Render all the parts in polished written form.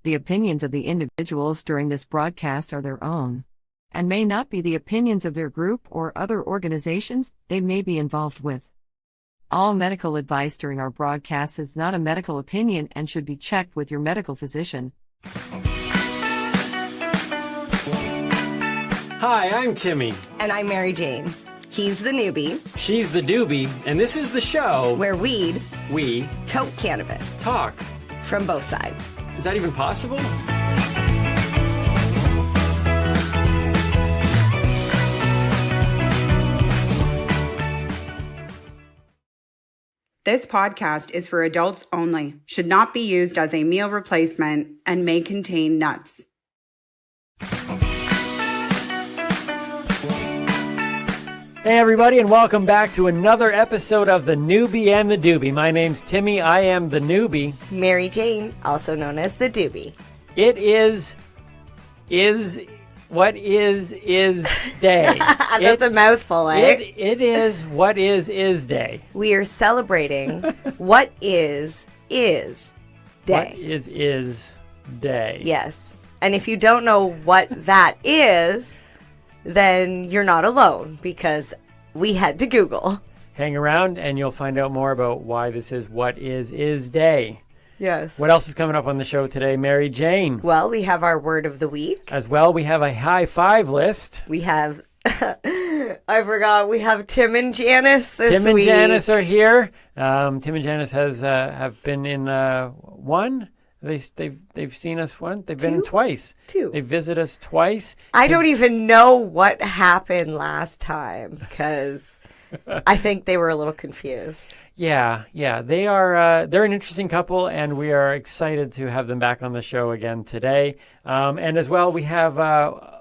The opinions of the individuals during this broadcast are their own, and may not be the opinions of their group or other organizations they may be involved with. All medical advice during our broadcast is not a medical opinion and should be checked with your medical physician. Hi, I'm Timmy. And I'm Mary Jane. He's the newbie. She's the doobie, and this is the show where we tote cannabis. Talk. From both sides. Is that even possible? This podcast is for adults only, should not be used as a meal replacement, and may contain nuts. Hey everybody, and welcome back to another episode of the Noobie and the Doobie. My name's Timmy, I am the newbie. Mary Jane, also known as the doobie. It is what is day. That's a mouthful, eh? It is what is day. We are celebrating what is day. What is day. Yes. And if you don't know what that is, then you're not alone, because we had to Google. Hang around and you'll find out more about why this is what is day. Yes. What else is coming up on the show today, Mary Jane? Well, we have our word of the week. As well, we have a high five list. We have, I forgot, we have Tim and Janice this week. Tim and Janice are here. Tim and Janice have been in one. They've seen us once. They've been in twice. Two. They visit us twice. I don't even know what happened last time, because I think they were a little confused. Yeah. They are. They're an interesting couple, and we are excited to have them back on the show again today. And as well, we have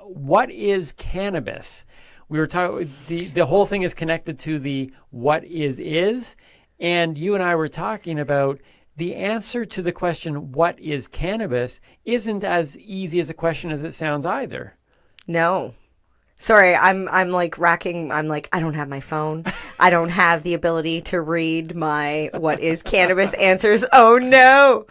what is cannabis. We were talking. The whole thing is connected to the what is, and you and I were talking about. The answer to the question, what is cannabis, isn't as easy as a question as it sounds either. No. Sorry, I'm like racking. I'm like, I don't have my phone. I don't have the ability to read my what is cannabis answers. Oh, no.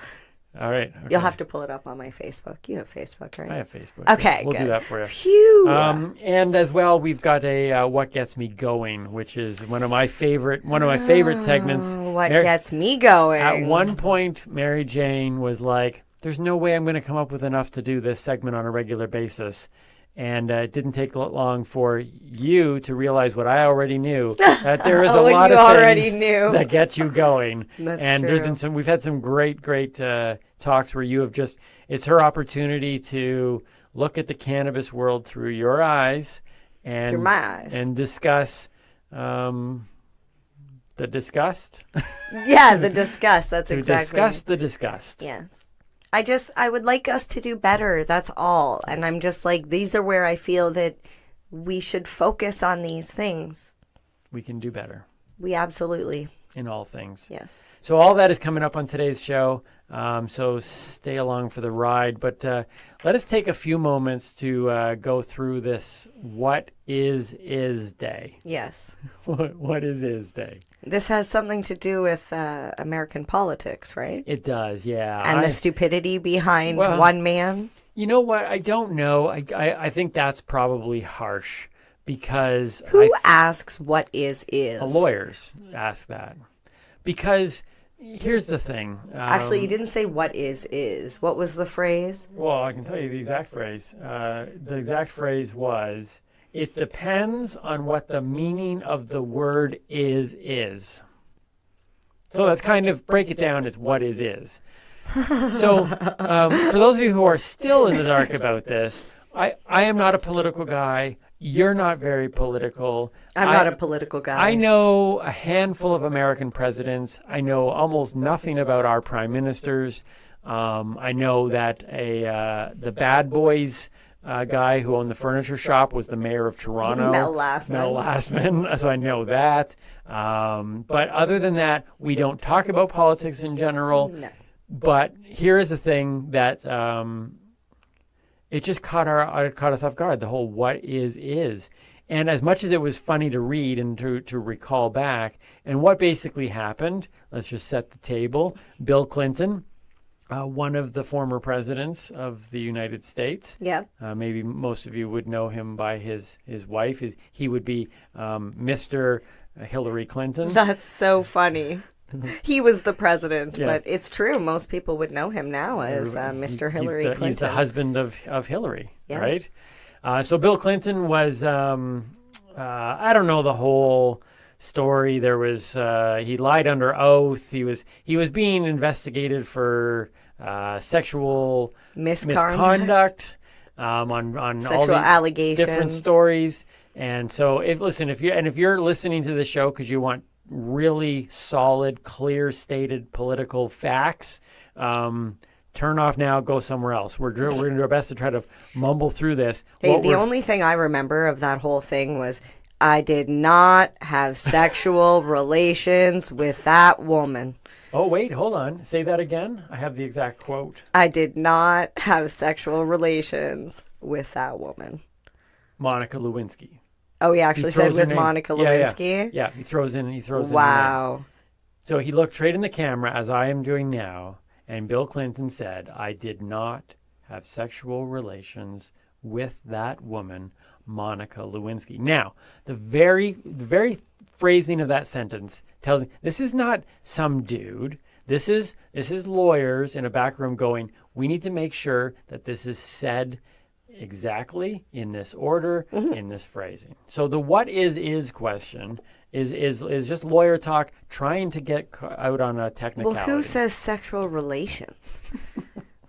All right. Okay. You'll have to pull it up on my Facebook. You have Facebook, right? I have Facebook. Okay, We'll good. do that for you. Phew. And as well, we've got a What Gets Me Going, which is one of my favorite segments. What gets me going? At one point, Mary Jane was like, there's no way I'm going to come up with enough to do this segment on a regular basis. And it didn't take long for you to realize what I already knew, that there is a lot of things that get you going. That's true. There's been we've had some great talks where you have it's her opportunity to look at the cannabis world through your eyes and through my eyes and discuss the disgust. Yeah, the disgust. That's to exactly. Discuss the disgust. Yes. I would like us to do better. That's all. And I'm just like, these are where I feel that we should focus on these things. We can do better. We absolutely. In all things. Yes. So all that is coming up on today's show. So stay along for the ride. But let us take a few moments to go through this what is day. Yes. What is day? This has something to do with American politics, right? It does, yeah. And the stupidity behind one man. You know what? I don't know. I think that's probably harsh because... Who asks what is? Lawyers ask that. Because... Here's the thing. Actually, you didn't say what is. What was the phrase? Well, I can tell you the exact phrase. The exact phrase was, it depends on what the meaning of the word is. So that's kind of, break it down, it's what is. So for those of you who are still in the dark about this, I am not a political guy. You're not very political. I'm not a political guy. I know a handful of American presidents. I know almost nothing about our prime ministers. I know that the Bad Boys guy who owned the furniture shop was the mayor of Toronto. Mel Lastman. So I know that. But other than that, we don't talk about politics in general. No. But here is the thing that it just caught us off guard. The whole what is. And as much as it was funny to read and to recall back, and what basically happened, let's just set the table. Bill Clinton one of the former presidents of the United States. Yeah. Maybe most of you would know him by his wife. He would be Mr. Hillary Clinton. That's so funny. He was the president, Yeah. but it's true. Most people would know him now as Mr. Hillary Clinton. He's the husband of Hillary, Yeah. right? So Bill Clinton was, I don't know the whole story. There was he lied under oath. He was being investigated for sexual misconduct on all Sexual the allegations. different stories. And so if you're listening to the show because you want really solid, clear stated political facts, turn off now, go somewhere else. We're going to do our best to try to mumble through this. Hey, the only thing I remember of that whole thing was I did not have sexual relations with that woman. Oh, wait, hold on. Say that again. I have the exact quote. I did not have sexual relations with that woman. Monica Lewinsky. Oh, he actually said throws her with name. Monica Yeah, Lewinsky? Yeah, he throws in her name. Wow. So he looked straight in the camera, as I am doing now, and Bill Clinton said, I did not have sexual relations with that woman, Monica Lewinsky. Now, the very phrasing of that sentence tells me this is not some dude. This is lawyers in a back room going, we need to make sure that this is said exactly in this order, in this phrasing. So the what is question is just lawyer talk trying to get out on a technicality. Well, who says sexual relations?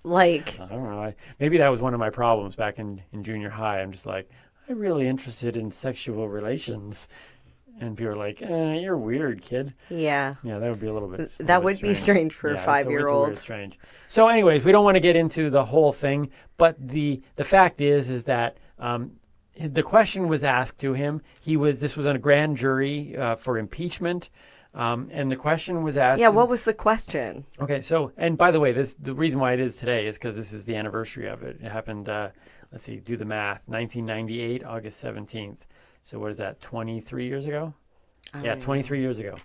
Like, I don't know. Maybe that was one of my problems back in junior high. I'm just like, I'm really interested in sexual relations. And people are like, you're weird, kid. yeah. Yeah, that would be a little bit That would be strange for a it's 5-year-old. It's strange. So anyways, we don't want to get into the whole thing, but the fact is that the question was asked to him. This was on a grand jury for impeachment. And the question was asked. Yeah, what was the question? Okay, so, and by the way, the reason why it is today is because this is the anniversary of it. It happened, let's see, do the math, 1998, August 17th. So what is that, 23 years ago? Yeah, 23 years ago.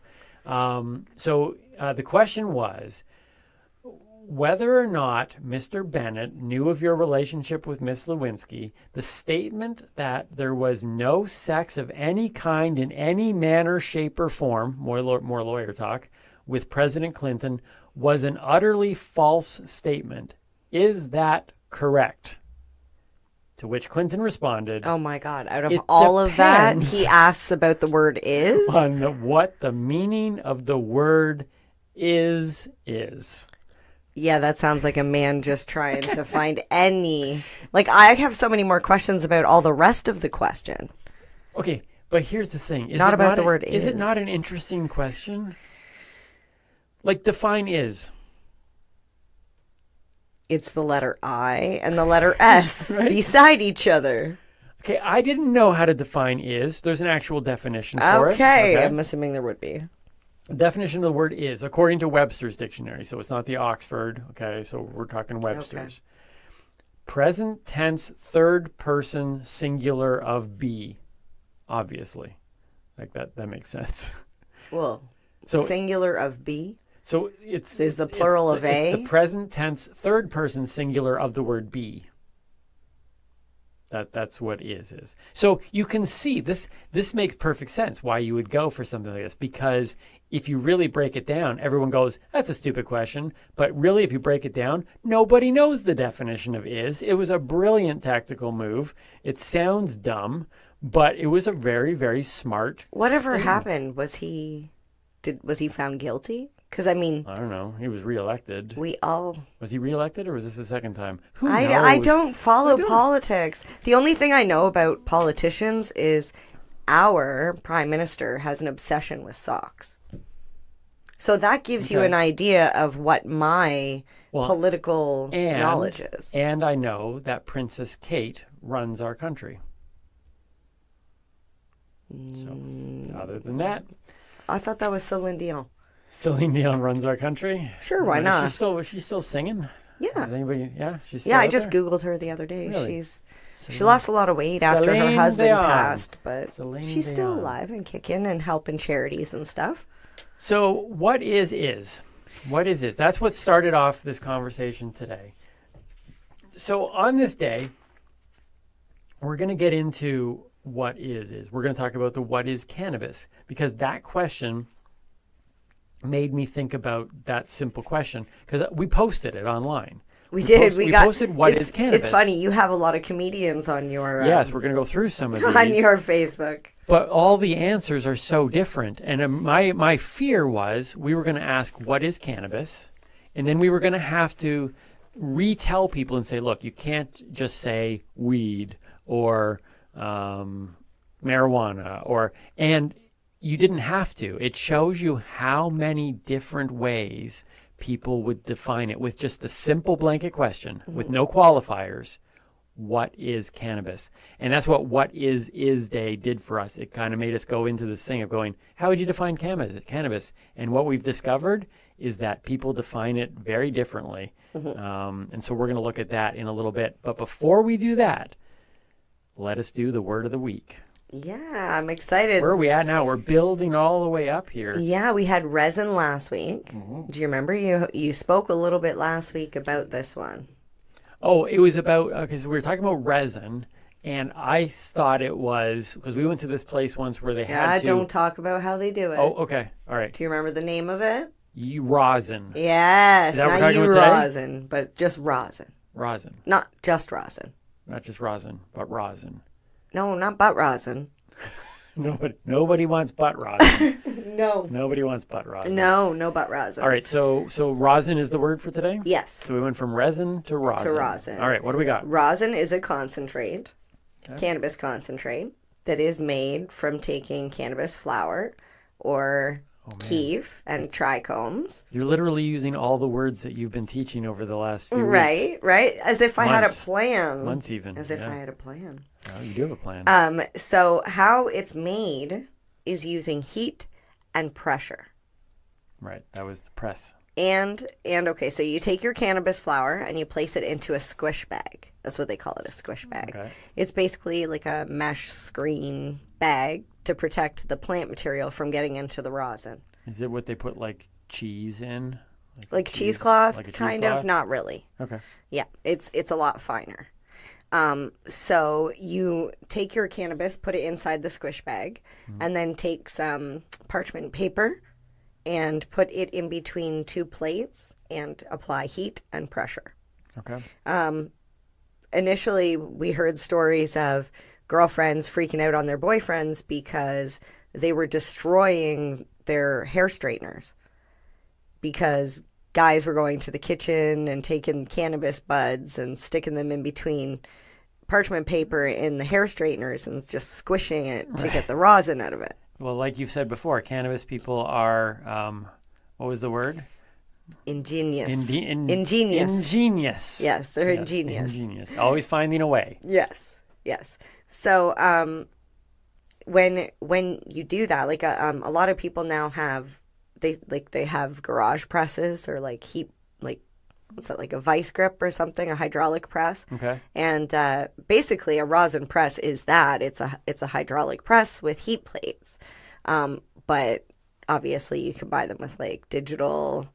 So the question was whether or not Mr. Bennett knew of your relationship with Miss Lewinsky. The statement that there was no sex of any kind in any manner, shape, or form, more lawyer talk, with President Clinton was an utterly false statement. Is that correct? To which Clinton responded, Oh my God. Out of It all of that, depends. he asks about the word is? on what the meaning of the word is. Yeah, that sounds like a man just trying to find any. Like, I have so many more questions about all the rest of the question. Okay, but here's the thing. Not about the word Is it is. not an interesting question? Like, define is. It's the letter I and the letter S Right? beside each other. Okay, I didn't know how to define is. There's an actual definition for it. Okay, I'm assuming there would be. The definition of the word is, according to Webster's dictionary, so it's not the Oxford, okay, so we're talking Webster's. Present tense third person singular of be, obviously. Like that makes sense. Well, So- singular of be. So it's Is the plural of a? It's the present tense third person singular of the word be. That's what is. So you can see this makes perfect sense why you would go for something like this, because if you really break it down, everyone goes, that's a stupid question. But really, if you break it down, nobody knows the definition of is. It was a brilliant tactical move. It sounds dumb, but it was a very, very smart Whatever statement. happened, was he found guilty? Because, I mean, I don't know. He was reelected. we all... Was he reelected or was this the second time? Who I knows? don't follow I don't. politics. The only thing I know about politicians is our prime minister has an obsession with socks. So that gives you Okay. an idea of what my Well, political and- knowledge is. And I know that Princess Kate runs our country. So, other than that, I thought that was Celine Dion. Celine Dion runs our country. Sure, why Is not? She's still singing? Yeah. Is anybody? Yeah, she's still Yeah, I out just there? Googled her the other day. Really? She lost a lot of weight after her Celine husband Dion. passed, but Celine she's still Dion. alive and kicking and helping charities and stuff. So what is? What is it? That's what started off this conversation today. So on this day, we're going to get into what is. We're going to talk about the what is cannabis, because that question made me think about that simple question, because we posted it online. We did. We posted what is cannabis. It's funny. You have a lot of comedians on your yes, we're going to go through some of these on your Facebook. But all the answers are so different. And my fear was we were going to ask, what is cannabis? And then we were going to have to retell people and say, look, you can't just say weed or marijuana and you didn't have to. It shows you how many different ways people would define it with just a simple blanket question with no qualifiers. What is cannabis? And that's what is day did for us. It kind of made us go into this thing of going, how would you define cannabis? And what we've discovered is that people define it very differently. And so we're going to look at that in a little bit. But before we do that, let us do the word of the week. Yeah, I'm excited. Where are we at now? We're building all the way up here. Yeah, we had resin last week. Do you remember? You spoke a little bit last week about this one. Oh, it was about, okay, so we were talking about resin, and I thought it was, because we went to this place once where they had to... don't talk about how they do it. Oh, okay, all right. Do you remember the name of it? Rosin. Yes, Is that what we're not talking about today? rosin, but just rosin. Rosin. Not just rosin. Not just rosin, but rosin. No, not butt rosin. Nobody wants butt rosin. No. Nobody wants butt rosin. No butt rosin. All right, so rosin is the word for today? Yes. So we went from resin to rosin. To rosin. All right, what do we got? Rosin is a concentrate, cannabis concentrate, that is made from taking cannabis flower or keef and trichomes. You're literally using all the words that you've been teaching over the last few weeks. Right. As if I had a plan. Months even. As if I had a plan. Oh, you do have a plan. So how it's made is using heat and pressure. Right, that was the press. And okay, so you take your cannabis flower and you place it into a squish bag. That's what they call it, a squish bag. Okay. It's basically like a mesh screen bag to protect the plant material from getting into the rosin. Is it what they put like cheese in? Like cheesecloth? Like kind of, not really. Okay. Yeah, it's a lot finer. So you take your cannabis, put it inside the squish bag, and then take some parchment paper and put it in between two plates and apply heat and pressure. Okay. Initially, we heard stories of girlfriends freaking out on their boyfriends because they were destroying their hair straighteners because guys were going to the kitchen and taking cannabis buds and sticking them in between parchment paper in the hair straighteners and just squishing it to get the rosin out of it. Well, like you've said before, cannabis people are, what was the word? Ingenious. Ingenious. Ingenious. Yes, they're ingenious. Ingenious. Always finding a way. Yes. So when you do that, like a lot of people now have they have garage presses or like heat, like what's that, like a vice grip or something, a hydraulic press. Okay. And basically a rosin press is that. It's a hydraulic press with heat plates. But obviously you can buy them with like digital,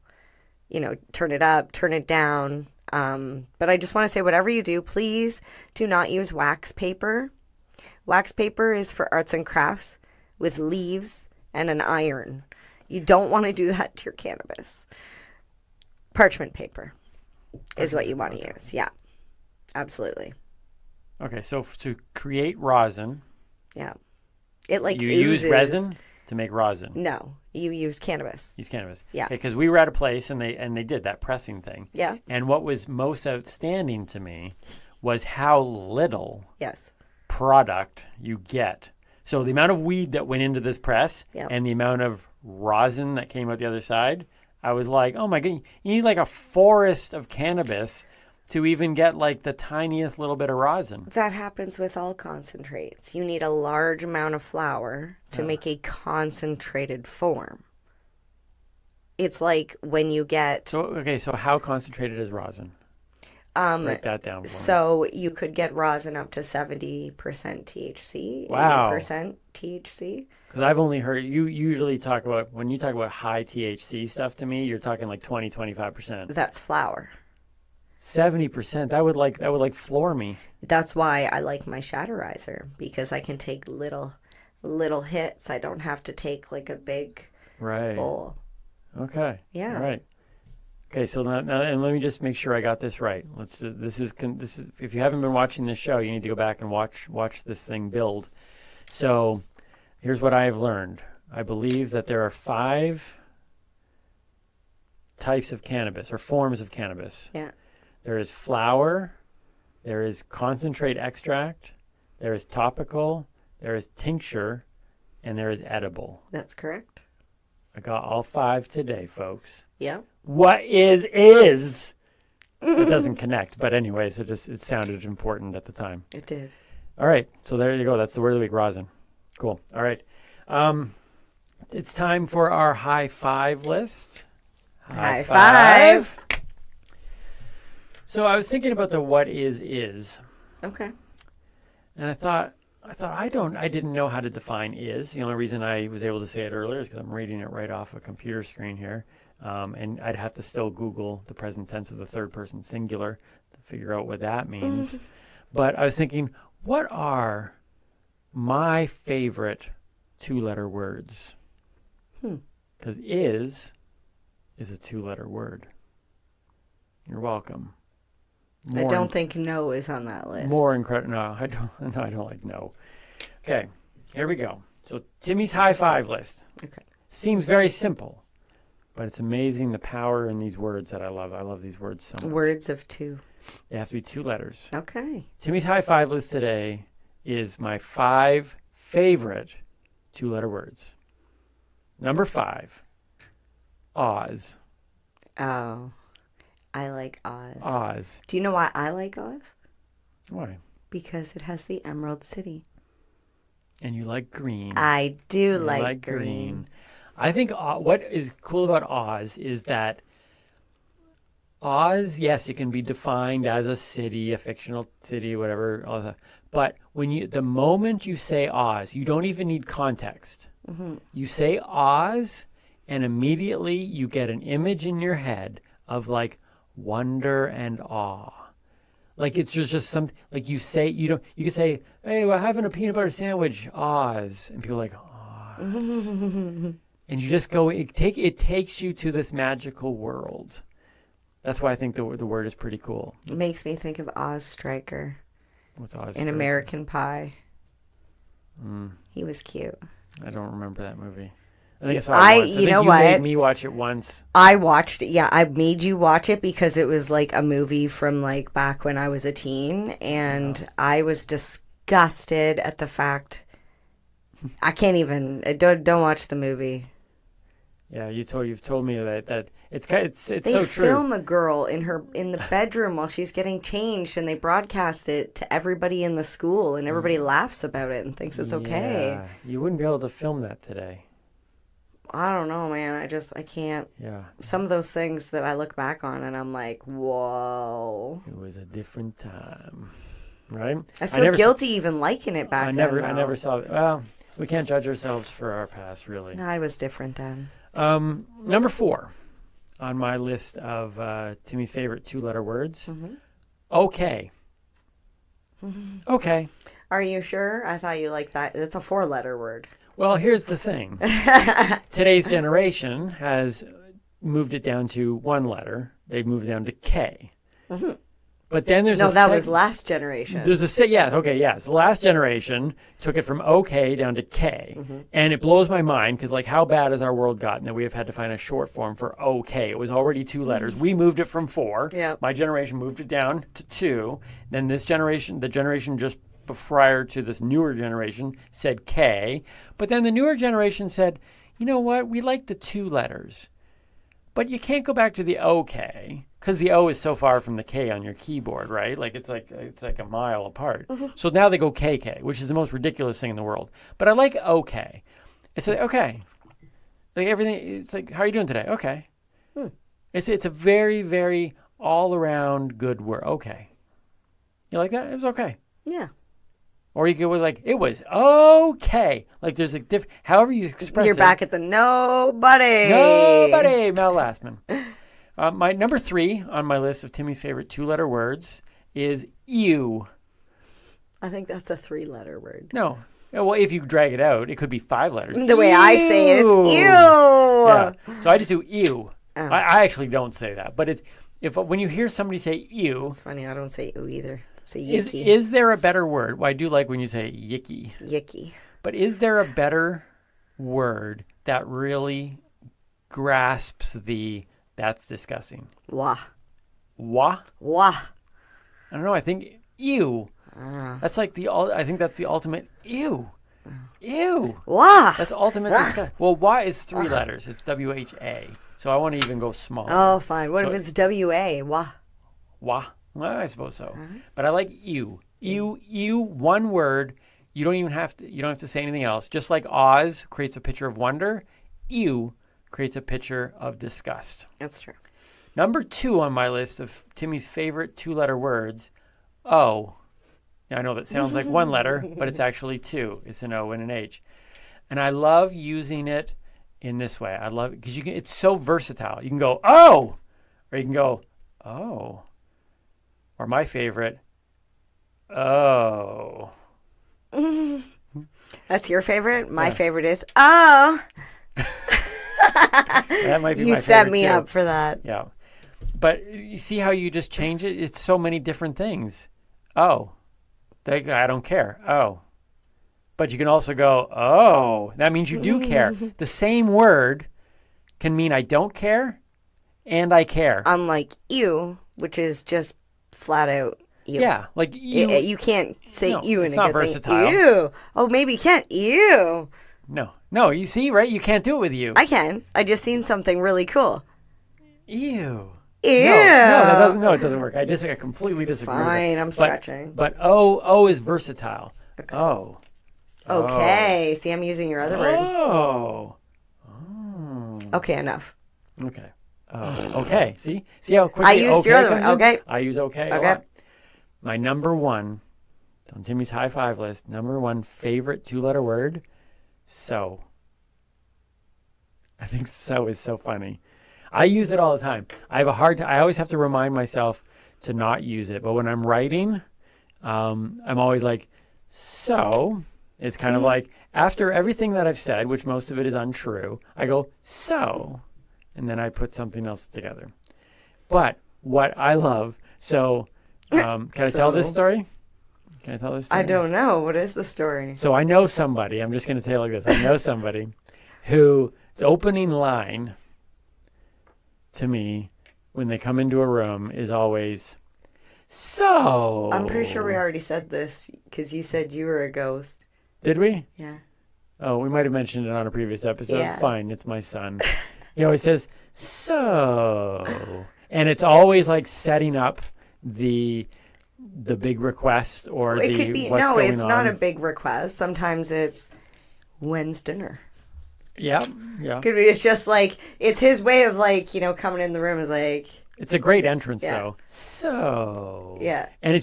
turn it up, turn it down. But I just want to say, whatever you do, please do not use wax paper. Wax paper is for arts and crafts with leaves and an iron. You don't want to do that to your cannabis. Parchment paper is what you want to use. Yeah, absolutely. Okay, so to create rosin, yeah, it like you oozes. use resin to make rosin. No, you use cannabis. Use cannabis. Yeah. Because we were at a place and they did that pressing thing. Yeah. And what was most outstanding to me was how little product you get. So the amount of weed that went into this press and the amount of rosin that came out the other side, I was like, oh my God, you need like a forest of cannabis to even get like the tiniest little bit of rosin. That happens with all concentrates. You need a large amount of flour to make a concentrated form. It's like when you get... So how concentrated is rosin? Write that down for me. So you could get rosin up to 70% THC, Wow. 80% THC. Because I've only heard you usually talk about, when you talk about high THC stuff to me, you're talking like 20, 25%. That's flower. 70%, that would like floor me. That's why I like my Shatterizer, because I can take little hits. I don't have to take like a big Right. bowl. Okay. Yeah. All right. Okay, so now and let me just make sure I got this right. This is if you haven't been watching this show, you need to go back and watch this thing build. So, here's what I have learned. I believe that there are 5 types of cannabis or forms of cannabis. Yeah. There is flower, there is concentrate extract, there is topical, there is tincture, and there is edible. That's correct. I got all 5 today, folks. Yeah. What is? It doesn't connect, but anyways, it sounded important at the time. It did. All right, so there you go. That's the word of the week, rosin. Cool. All right, it's time for our high five list. High five. So I was thinking about the what is, Okay. and I thought I didn't know how to define is. The only reason I was able to say it earlier is because I'm reading it right off a computer screen here. And I'd have to still Google the present tense of the third person singular to figure out what that means. But I was thinking, what are my favorite 2-letter words? Because is a 2-letter word. You're welcome. I don't think no is on that list. More incredible. No, I don't. No, I don't like no. Okay, here we go. So Timmy's high five list. Okay. Seems very simple. But it's amazing the power in these words that I love. I love these words so much. Words of 2. They have to be 2 letters. Okay. Timmy's high five list today is my 5 favorite 2-letter words. Number 5, Oz. Oh, I like Oz. Oz. Do you know why I like Oz? Why? Because it has the Emerald City. And you like green. I do You like green. I think what is cool about Oz is that Oz, yes, it can be defined as a city, a fictional city, whatever. All that. But the moment you say Oz, you don't even need context. You say Oz, and immediately you get an image in your head of like wonder and awe. Like it's just something like you can say, hey, we're having a peanut butter sandwich, Oz, and people are like, Oz. And you just go, it takes you to this magical world. That's why I think the word is pretty cool. It makes me think of Oz Striker. What's Oz? In American Pie. Mm. He was cute. I don't remember that movie. I think I saw it once. You made me watch it once. I watched it. Yeah, I made you watch it because it was like a movie from like back when I was a teen, and I was disgusted at the fact. I can't even. Don't watch the movie. Yeah, you've told me that it's so true. They film a girl in the bedroom while she's getting changed, and they broadcast it to everybody in the school, and everybody laughs about it and thinks it's okay. Yeah, you wouldn't be able to film that today. I don't know, man. I can't. Yeah. Some of those things that I look back on and I'm like, whoa. It was a different time, right? I feel guilty even liking it back then. I never saw it. Well, we can't judge ourselves for our past, really. No, I was different then. Number 4 on my list of Timmy's favorite 2-letter words. Okay. Okay. Are you sure? I thought you liked that. It's a 4-letter word. Well, here's the thing. Today's generation has moved it down to 1 letter. They've moved it down to K. But then there's that was last generation. The last generation took it from OK down to K. And it blows my mind because, like, how bad has our world gotten that we have had to find a short form for OK? It was already 2 letters. We moved it from 4. Yep. My generation moved it down to 2. Then this generation, the generation just prior to this newer generation, said K. But then the newer generation said, you know what? We like the 2 letters. But you can't go back to the OK because the O is so far from the K on your keyboard, right? Like it's like a mile apart. So now they go KK, which is the most ridiculous thing in the world. But I like OK. It's like okay, like everything. It's like, how are you doing today? Okay. It's a very, very all around good word. Okay. You like that? It was okay. Yeah. Or you go with like, it was okay. Like there's a different, however you express You're it. back at the nobody. Nobody, Mel Lastman. My number 3 on my list of Timmy's favorite 2-letter words is ew. I think that's a 3-letter word. No. Well, if you drag it out, it could be 5 letters. The way I say it, it's ew. Yeah. So I just do ew. Oh. I actually don't say that. But it's when you hear somebody say ew. It's funny. I don't say ew either. I say Is yicky. there a better word? Well, I do like when you say yicky. Yicky. But is there a better word that really grasps that's disgusting? Wah. Wah? Wah. I don't know. I think ew. That's like I think that's the ultimate ew. Ew. Wah. That's ultimate disgust. Well, wah is 3 letters. It's WHA. So I want to even go small. Oh, fine. What if it's WA? Wah. Wah. Well, I suppose so. But I like ew. Ew, one word. You don't have to say anything else. Just like Oz creates a picture of wonder, ew creates a picture of disgust. That's true. Number 2 on my list of Timmy's favorite 2-letter words, O. Now, I know that sounds like 1 letter, but it's actually 2. It's an O and an H. And I love using it in this way. I love it because it's so versatile. You can go, oh, or you can go, oh. Or my favorite, oh. That's your favorite? My favorite is, oh. That might be You my set favorite me too. up for that. Yeah. But you see how you just change it? It's so many different things. Oh. I don't care. Oh. But you can also go, oh. That means you do care. The same word can mean I don't care and I care. Unlike ew, which is just flat out ew. Yeah. Like you. You can't say No, ew in it's a not good versatile. thing. Ew. Oh, maybe you can't. Ew. No. You see, right? You can't do it with you. I can. I just seen something really cool. Ew. Ew. No, that doesn't. No, it doesn't work. I completely disagree. with Fine, it. I'm stretching. But O is versatile. Okay. Oh. Okay. See, I'm using your other word. Oh. Okay, enough. Okay. Oh. Okay. See how quickly I used okay your other comes one. in? Okay. I use okay. A Okay. lot. My number 1 on Timmy's high 5 list. Number 1 favorite 2-letter word. So. I think so is so funny. I use it all the time. I always have to remind myself to not use it. But when I'm writing, I'm always like, so. It's kind of like after everything that I've said, which most of it is untrue, I go, so. And then I put something else together. But what I love, so can I tell this story? Can I tell this story? I don't know. What is the story? So I know somebody, I'm just going to tell you like this. I know somebody whose opening line to me when they come into a room is always, so. I'm pretty sure we already said this because you said you were a ghost. Did we? Yeah. Oh, we might have mentioned it on a previous episode. Yeah. Fine, it's my son. He always says, so. And it's always like setting up the big request or It could be, what's no, going it's on. not a big request. Sometimes it's when's dinner. Yeah. Could be, it's just like, it's his way of like, coming in the room is like. It's a great entrance Yeah. though. So. Yeah. And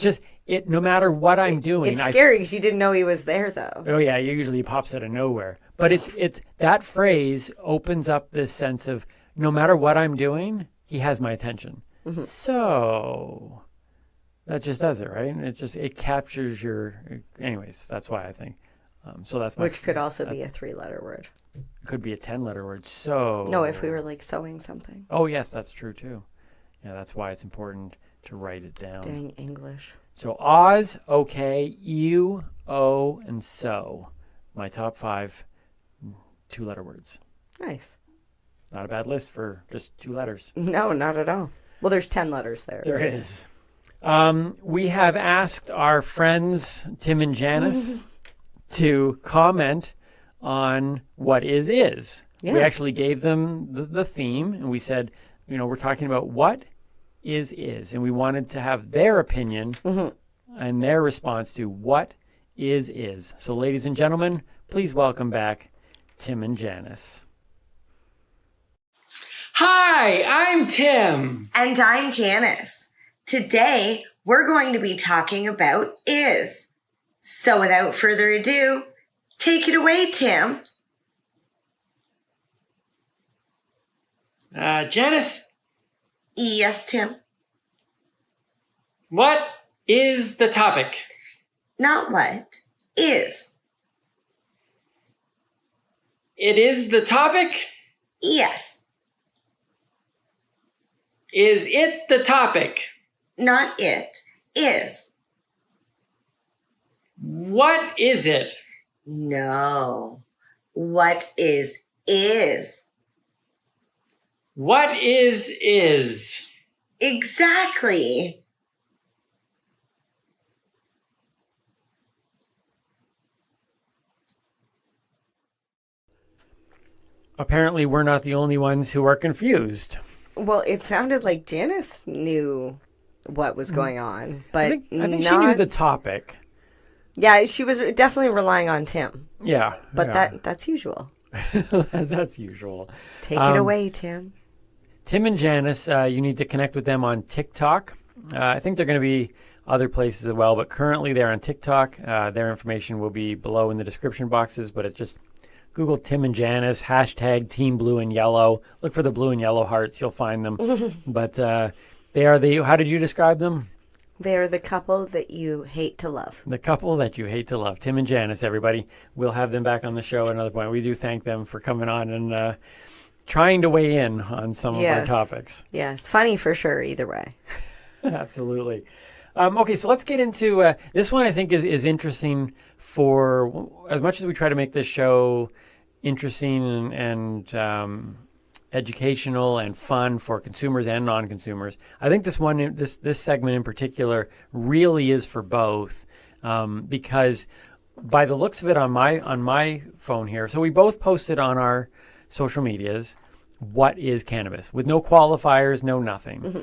it no matter what I'm doing. It's scary because you didn't know he was there though. Oh yeah, usually he pops out of nowhere. But it's that phrase opens up this sense of no matter what I'm doing, he has my attention. Mm-hmm. So that just does it, right? And it captures anyways, that's why I think. So that's Which could also be a 3-letter word. could be a 10-letter word. So No, if we were like sewing something. Oh yes, that's true too. Yeah, that's why it's important to write it down. Dang English. So Oz, okay, you, O, and so. My top 5 2-letter words. Nice. Not a bad list for just 2 letters. No, not at all. Well, there's 10 letters there. There is. We have asked our friends Tim and Janice to comment on what is. Yeah. We actually gave them the theme, and we said, we're talking about what is, and we wanted to have their opinion and their response to what is. So, ladies and gentlemen, please welcome back Tim and Janice. Hi, I'm Tim. And I'm Janice. Today, we're going to be talking about is. So without further ado, take it away, Tim. Janice, Yes, Tim. what is the topic? Not what. Is. It is the topic? Yes. Is it the topic? Not it. Is. What is it? No. What is is. What is? Exactly. Apparently, we're not the only ones who are confused. Well, it sounded like Janice knew what was going on, but I think not... she knew the topic. Yeah, she was definitely relying on Tim. Yeah. But yeah. that's usual. That's usual. Take it away, Tim. Tim and Janice, you need to connect with them on TikTok. I think they're going to be other places as well, but currently they're on TikTok. Their information will be below in the description boxes, but it's just Google Tim and Janice, hashtag Team Blue and Yellow. Look for the blue and yellow hearts. You'll find them. But they are how did you describe them? They're the couple that you hate to love. The couple that you hate to love. Tim and Janice, everybody. We'll have them back on the show at another point. We do thank them for coming on and trying to weigh in on some of our topics. Yes, funny for sure, either way. Absolutely. Okay, so let's get into this one. I think is interesting for as much as we try to make this show interesting and educational and fun for consumers and non-consumers. I think this segment in particular really is for both because by the looks of it on my phone here, so we both posted on our social medias, what is cannabis with no qualifiers, no nothing. Mm-hmm.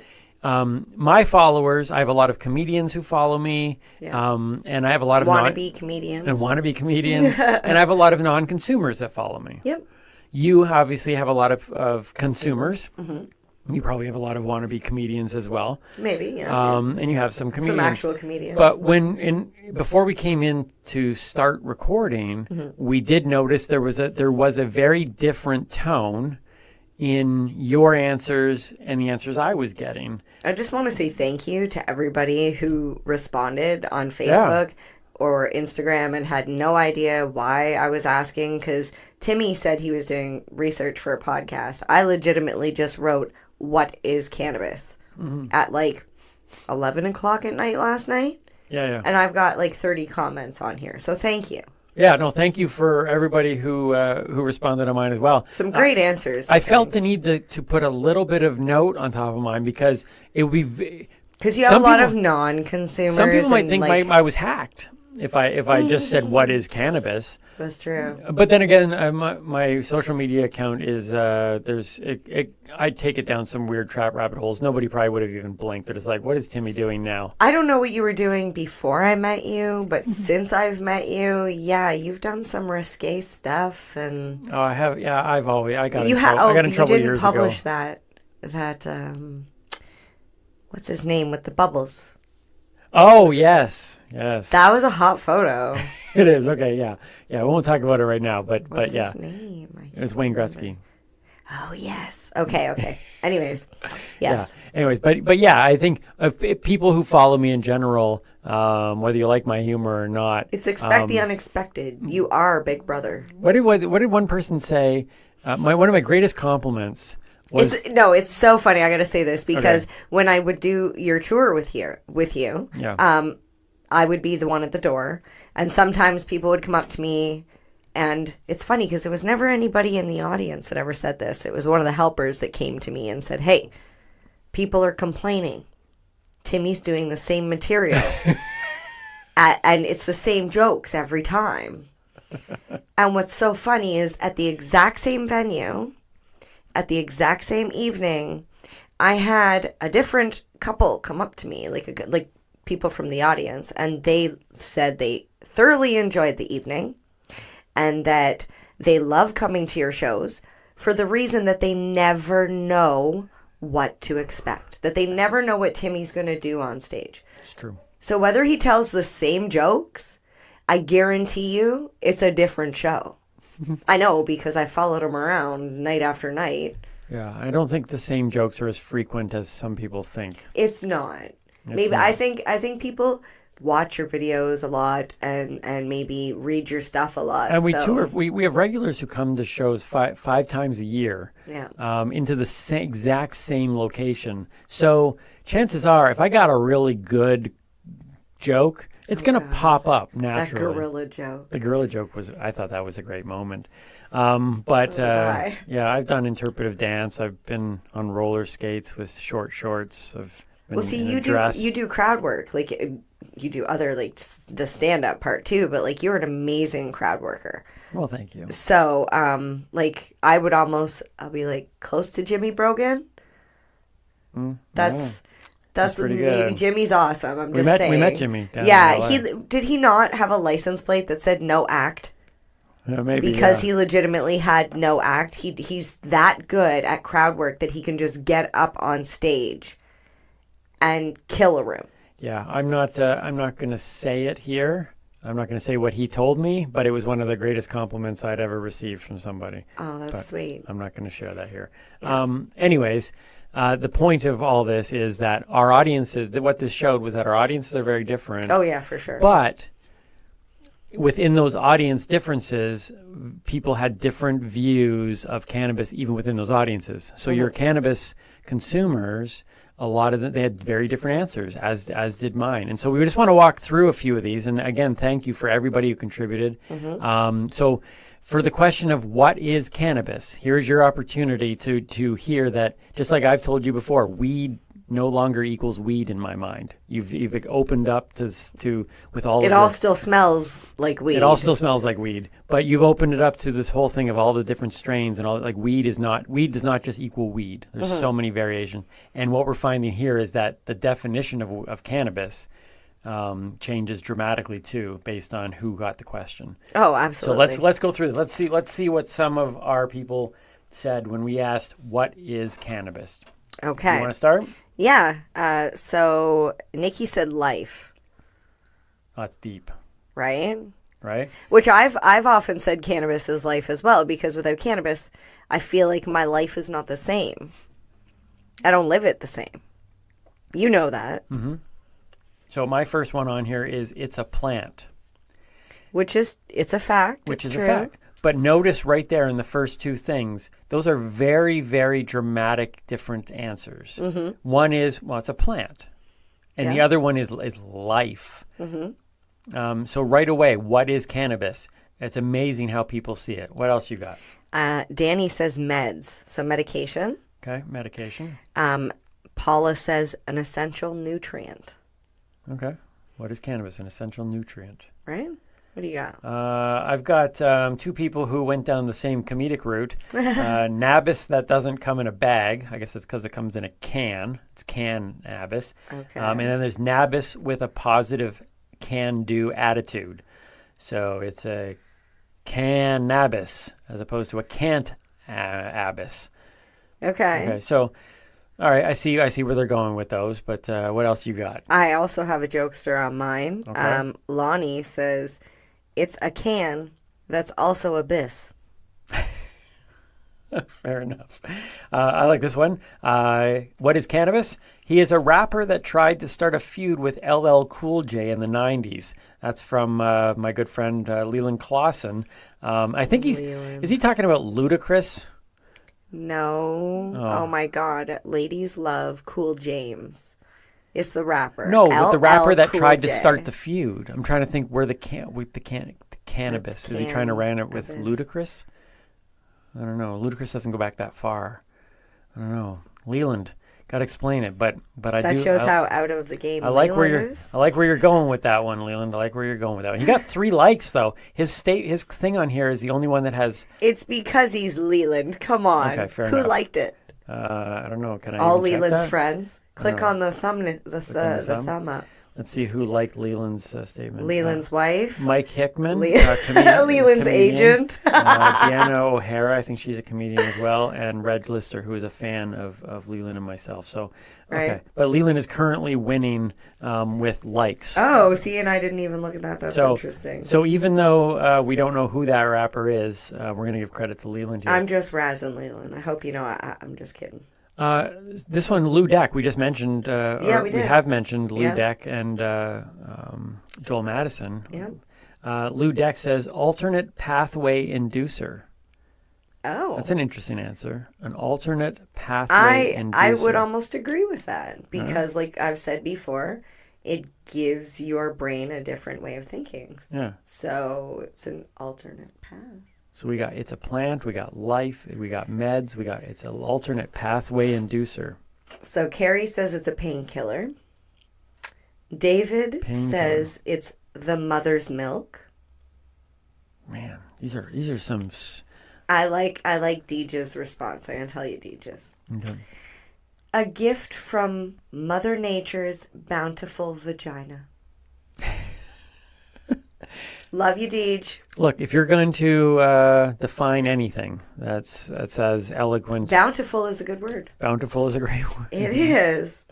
My followers, I have a lot of comedians who follow me, and I have a lot of wannabe comedians, and I have a lot of non-consumers that follow me. Yep. You obviously have a lot of consumers. Mm-hmm. You probably have a lot of wannabe comedians as well. Maybe, yeah. And you have some comedians. Some actual comedians. But before we came in to start recording, we did notice there was a very different tone in your answers and the answers I was getting. I just want to say thank you to everybody who responded on Facebook or Instagram and had no idea why I was asking, because Timmy said he was doing research for a podcast. I legitimately just wrote, what is cannabis? At like 11 o'clock at night last night. Yeah. And I've got like 30 comments on here. So thank you. Yeah, no, thank you for everybody who responded on mine as well. Some great answers. I felt the need to put a little bit of note on top of mine because it would be... Because you have a lot of non-consumers. Some people might think I was hacked if I just said, what is cannabis? That's true. But then again, my social media account is, I take it down some weird trap rabbit holes. Nobody probably would have even blinked. They're just like, what is Timmy doing now? I don't know what you were doing before I met you, but since I've met you, yeah, you've done some risque stuff. And oh, I have. Yeah, I got in trouble. I got in trouble years ago. You didn't publish that, what's his name with the bubbles? Oh, yes. That was a hot photo. It is. Okay, yeah. Yeah, we won't talk about it right now, but yeah. What's his name? It was Wayne Gretzky. Oh, yes. Okay. Anyways, yes. Yeah. Anyways, but yeah, I think if people who follow me in general, whether you like my humor or not. It's expect the unexpected. You are Big Brother. What did one person say? One of my greatest compliments it's so funny. I got to say this because when I would do your tour with you, I would be the one at the door, and sometimes people would come up to me, and it's funny because there was never anybody in the audience that ever said this. It was one of the helpers that came to me and said, "Hey, people are complaining. Timmy's doing the same material, and it's the same jokes every time." And what's so funny is at the exact same venue, at the exact same evening, I had a different couple come up to me, like people from the audience, and they said they thoroughly enjoyed the evening and that they love coming to your shows for the reason that they never know what to expect, that they never know what Timmy's going to do on stage. It's true. So whether he tells the same jokes, I guarantee you it's a different show. I know because I followed him around night after night. Yeah, I don't think the same jokes are as frequent as some people think. It's not. I think people watch your videos a lot and maybe read your stuff a lot. And we have regulars who come to shows five times a year. Yeah. Into the exact same location. So chances are, if I got a really good joke, it's going to pop up naturally. That gorilla joke. The gorilla joke I thought that was a great moment. Yeah, I've done interpretive dance. I've been on roller skates with short shorts. You do crowd work. Like you do other like the stand up part too, but like you're an amazing crowd worker. Well, thank you. So, like I'll be like close to Jimmy Brogan. That's pretty maybe good. Jimmy's awesome. I'm just saying. We met Jimmy. Did he not have a license plate that said no act? Maybe because he legitimately had no act. He's that good at crowd work that he can just get up on stage and kill a room. Yeah, I'm not going to say it here. I'm not going to say what he told me, but it was one of the greatest compliments I'd ever received from somebody. Oh, that's sweet. I'm not going to share that here. Yeah. Anyways, the point of all this is that our audiences, what this showed was that our audiences are very different. Oh, yeah, for sure. But within those audience differences, people had different views of cannabis even within those audiences. So your cannabis consumers, a lot of them, they had very different answers, as did mine. And so we just want to walk through a few of these. And again, thank you for everybody who contributed. So for the question of what is cannabis, here's your opportunity to hear that, just like I've told you before, weed no longer equals weed in my mind. You've opened up to with all. It all still smells like weed. It all still smells like weed, but you've opened it up to this whole thing of all the different strains and all. Like weed does not just equal weed. There's so many variations, and what we're finding here is that the definition of cannabis changes dramatically too, based on who got the question. Oh, absolutely. So let's go through this. Let's see what some of our people said when we asked what is cannabis. Okay. You want to start? Yeah. So Nikki said life. Oh, that's deep. Right? Right? Which I've often said cannabis is life as well, because without cannabis, I feel like my life is not the same. I don't live it the same. You know that. Mm-hmm. So my first one on here is it's a plant. It's a fact. Which it's is true. a fact. But notice right there in the first two things, those are very, very dramatic different answers. Mm-hmm. One is, well, it's a plant. And the other one is life. Mm-hmm. So right away, what is cannabis? It's amazing how people see it. What else you got? Danny says meds, so medication. Okay, medication. Paula says an essential nutrient. Okay. What is cannabis? An essential nutrient. Right? What do you got? I've got two people who went down the same comedic route. Nabis that doesn't come in a bag. I guess it's because it comes in a can. It's cannabis. Okay. And then there's nabis with a positive can-do attitude. So it's a cannabis as opposed to a can't-abis. Okay. So, all right, I see where they're going with those, but what else you got? I also have a jokester on mine. Okay. Lonnie says, it's a can that's also abyss. Fair enough. I like this one. What is cannabis? He is a rapper that tried to start a feud with LL Cool J in the 90s. That's from my good friend Leland Clausen. I think is he talking about Ludacris? No. Oh my God. Ladies love Cool James. It's the rapper. No, with the rapper that Cool tried to J. start the feud. I'm trying to think where the cannabis. Is he trying to ran it with Ludacris? I don't know. Ludacris doesn't go back that far. I don't know. Leland, got to explain it, but I do. That shows how out of the game I like Leland is. I like where you're going with that one, Leland. I like where you're going with that one. He got 3 likes though. His thing on here is the only one that has. It's because he's Leland. Come on. Okay, fair Who enough. liked it? I don't know. Can I? All even check Leland's that? friends. Click on the thumb. The sum up. Let's see who liked Leland's statement. Leland's wife. Mike Hickman. Leland's agent. Deanna O'Hara, I think she's a comedian as well. And Reg Lister, who is a fan of Leland and myself. So, okay. Right. But Leland is currently winning with likes. Oh, see, and I didn't even look at that. That's interesting. So even though we don't know who that rapper is, we're going to give credit to Leland here. I'm just razzing Leland. I hope you know I'm just kidding. This one, Lou Deck, we just mentioned. We did. We have mentioned Lou Deck and Joel Madison. Yeah. Lou Deck says alternate pathway inducer. Oh. That's an interesting answer. An alternate pathway inducer. I would almost agree with that because, like I've said before, it gives your brain a different way of thinking. Yeah. So it's an alternate path. So we got it's a plant, we got life, we got meds, it's an alternate pathway inducer. So Carrie says it's a painkiller. David says it's the mother's milk. Man, these are some. I like Deeja's response. I'm gonna tell you, Deeja's. Okay. A gift from Mother Nature's bountiful vagina. Love you, Deej. Look, if you're going to define anything, that's as eloquent. Bountiful is a good word. Bountiful is a great word. It is.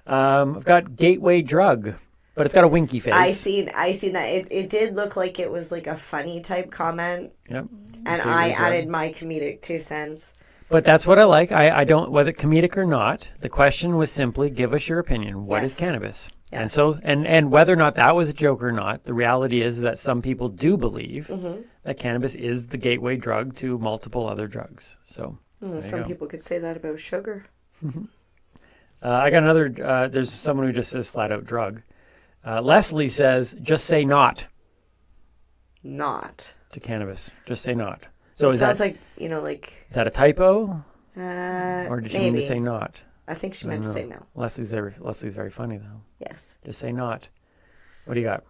I've got gateway drug, but it's got a winky face. I seen that. It did look like it was like a funny type comment. Yep. And Gateway I drug. added my comedic 2 cents. But that's what I like. I don't, whether comedic or not, the question was simply give us your opinion. What is cannabis? Yes. And so, and whether or not that was a joke or not, the reality is that some people do believe that cannabis is the gateway drug to multiple other drugs. So some people could say that about sugar. I got another, there's someone who just says flat out drug. Leslie says, just say not Not. to cannabis. Just say not. So it is sounds that, like, is that a typo? or Or did she mean to say not? I think she meant to say no. Leslie's very funny though. Yes. Just say not. What do you got?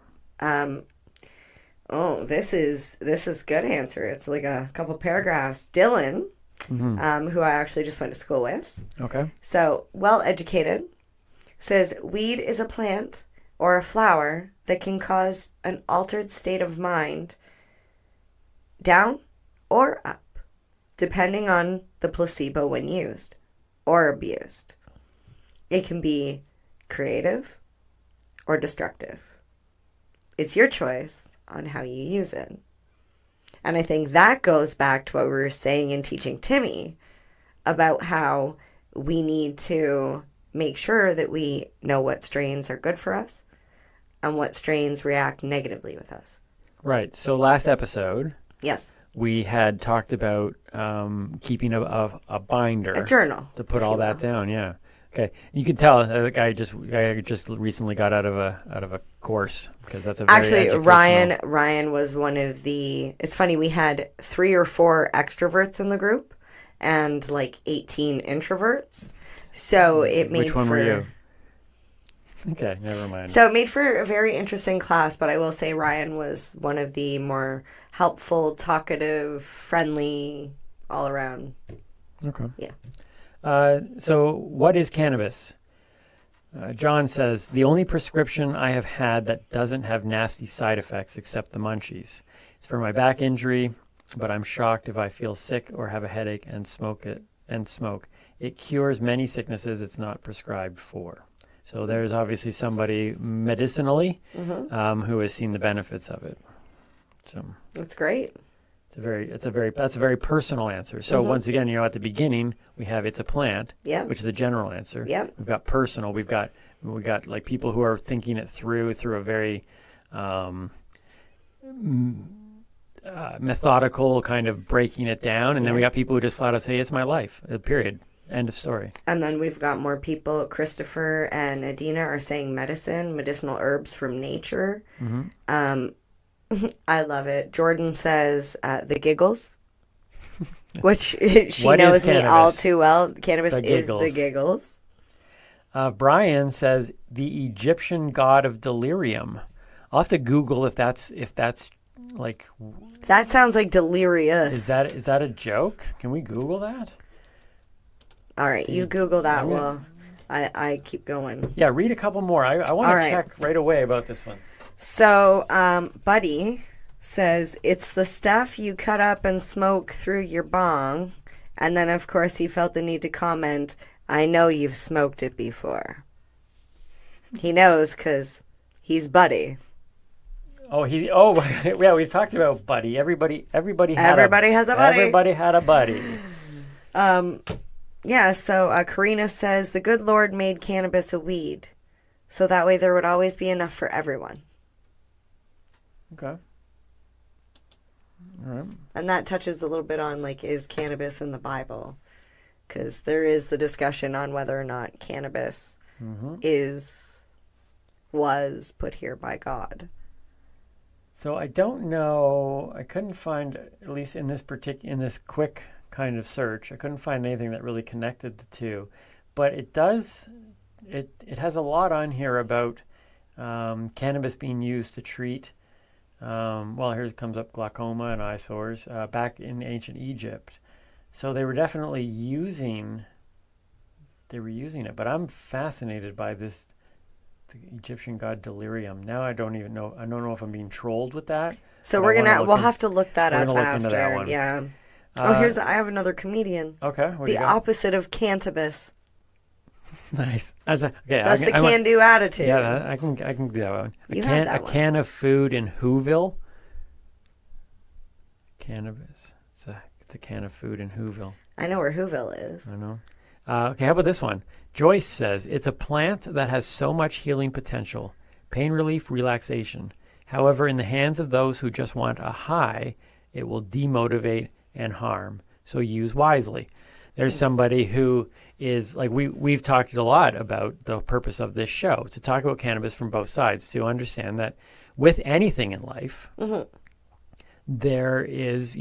Oh, this is good answer. It's like a couple paragraphs. Dylan, who I actually just went to school with. Okay. So, well educated, says weed is a plant or a flower that can cause an altered state of mind, down or up, depending on the placebo when used or abused. It can be creative or destructive. It's your choice on how you use it. And I think that goes back to what we were saying in teaching Timmy about how we need to make sure that we know what strains are good for us and what strains react negatively with us. Right. So last episode, Yes. we had talked about keeping a binder. A journal. To put all that down, yeah. Okay. You can tell the guy just recently got out of a course because that's a very Actually, educational... Ryan was one of the... It's funny, we had 3 or 4 extroverts in the group and like 18 introverts. So it made Which one for... were you? Okay, never mind. So it made for a very interesting class, but I will say Ryan was one of the more helpful, talkative, friendly, all around. Okay. Yeah. So what is cannabis? John says, the only prescription I have had that doesn't have nasty side effects except the munchies. It's for my back injury, but I'm shocked if I feel sick or have a headache and smoke. It cures many sicknesses it's not prescribed for. So there's obviously somebody medicinally who has seen the benefits of it. So That's great. that's a very personal answer. So once again, at the beginning we have it's a plant, which is a general answer. Yep. We've got personal. We've got like people who are thinking it through a very methodical kind of breaking it down, and then we got people who just flat out say it's my life. Period. End of story. And then we've got more people. Christopher and Adina are saying medicinal herbs from nature. I love it. Jordan says the giggles, which she knows me all too well. Cannabis is the giggles. Brian says the Egyptian god of delirium. I'll have to Google if that's like. That sounds like delirious. Is that a joke? Can we Google that? All right, you Google that. I keep going. Yeah, read a couple more. I want All to right. check right away about this one. So, Buddy says, it's the stuff you cut up and smoke through your bong. And then, of course, he felt the need to comment, I know you've smoked it before. He knows because he's Buddy. Oh, yeah, we've talked about Buddy. Everybody has a buddy. Everybody had a buddy. Yeah, so Karina says, the good Lord made cannabis a weed. So that way there would always be enough for everyone. Okay. All right. And that touches a little bit on, like, is cannabis in the Bible? Because there is the discussion on whether or not cannabis was put here by God. So I don't know. I couldn't find, at least in this quick kind of search, I couldn't find anything that really connected the two. But it does. It has a lot on here about cannabis being used to treat. Well, here comes up glaucoma and eye sores back in ancient Egypt. So they were definitely using. They were using it, but I'm fascinated by this. The Egyptian god delirium. Now I don't even know. I don't know if I'm being trolled with that. So we'll have to look that up after. Into that one. Yeah. I have another comedian. Okay. What do The you got? opposite of cannabis. Nice. That's the can-do attitude. Yeah, I can do that one. Had that a one. can of food in Whoville. Cannabis. It's a can of food in Whoville. I know where Whoville is. I know. Okay, how about this one? Joyce says, it's a plant that has so much healing potential, pain relief, relaxation. However, in the hands of those who just want a high, it will demotivate and harm. So use wisely. There's somebody who is, like, we've talked a lot about the purpose of this show, to talk about cannabis from both sides, to understand that with anything in life, there is,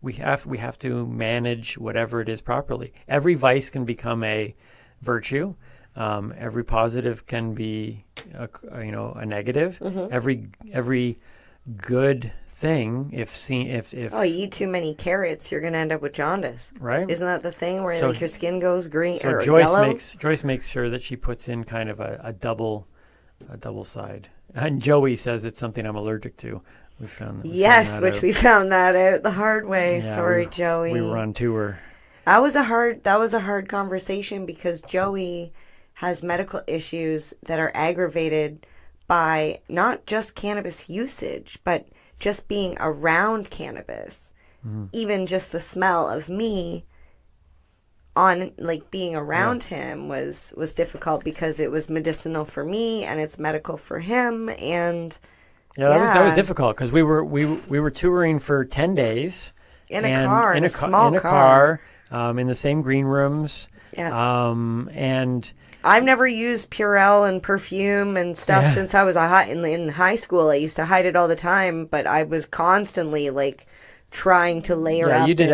we have to manage whatever it is properly. Every vice can become a virtue. Every positive can be a negative. Every good thing, if you eat too many carrots, you're gonna end up with jaundice. Right? Isn't that the thing where your skin goes green or Joyce yellow? Joyce makes sure that she puts in kind of a double side. And Joey says it's something I'm allergic to. We found that out the hard way. Yeah, Sorry, Joey. We were on tour. That was a hard conversation because Joey has medical issues that are aggravated by not just cannabis usage, but just being around cannabis. Even just the smell of me on, like, being around him was difficult because it was medicinal for me and it's medical for him. And that was difficult because we were touring for 10 days in a small car. In the same green rooms. Yeah. And I've never used Purell and perfume and stuff since I was in high school. I used to hide it all the time, but I was constantly, like, trying to layer up. You did